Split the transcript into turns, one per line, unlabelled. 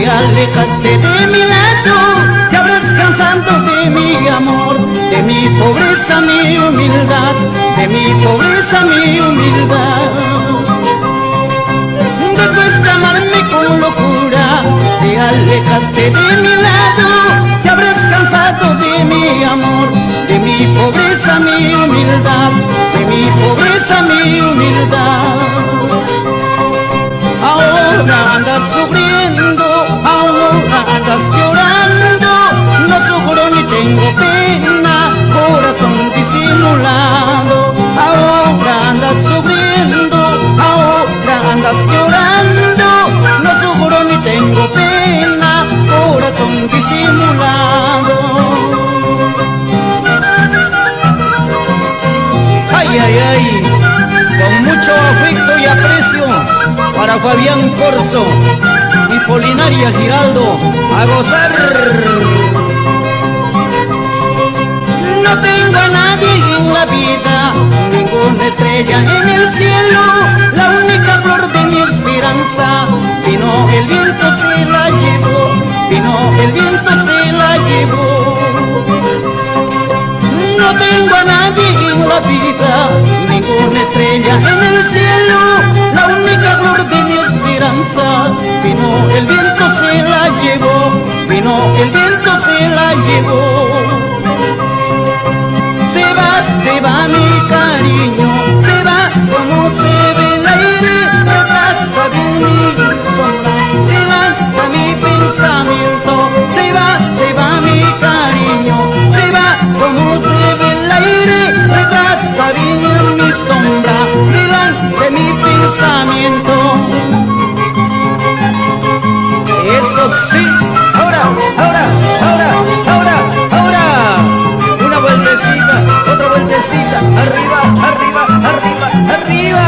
te alejaste de mi lado, te habrás cansado de mi amor, de mi pobreza, mi humildad, de mi pobreza, mi humildad. Después de amarme con locura, te alejaste de mi lado, te habrás cansado de mi amor, de mi pobreza, mi humildad, de mi pobreza, mi humildad. Ahora andas sufriendo, ahora andas llorando, no sufro ni tengo pena, corazón disimulado. Ahora andas sufriendo, ahora andas llorando, no sufro ni tengo pena, corazón disimulado. Ay, ay, ay, con mucho afecto y aprecio para Fabián Corso y Polinaria Giraldo, a gozar. No tengo a nadie en la vida, ninguna estrella en el cielo, la única flor de mi esperanza, vino el viento se la llevó, vino el viento se la llevó. No tengo a nadie en la vida, ninguna estrella en el cielo, la única flor de mi esperanza, vino el viento se la llevó, vino el viento se la llevó. Se va mi cariño, se va como se ve el aire, retrasa de mi sombra, delanta mi pensamiento. Se va mi cariño, se va como se ve el aire, retrasa de mi sombra, delante mi pensamiento. Eso sí, ahora, ahora, ahora, ahora, ahora, una vueltecita, otra vueltecita, arriba, arriba, arriba, arriba.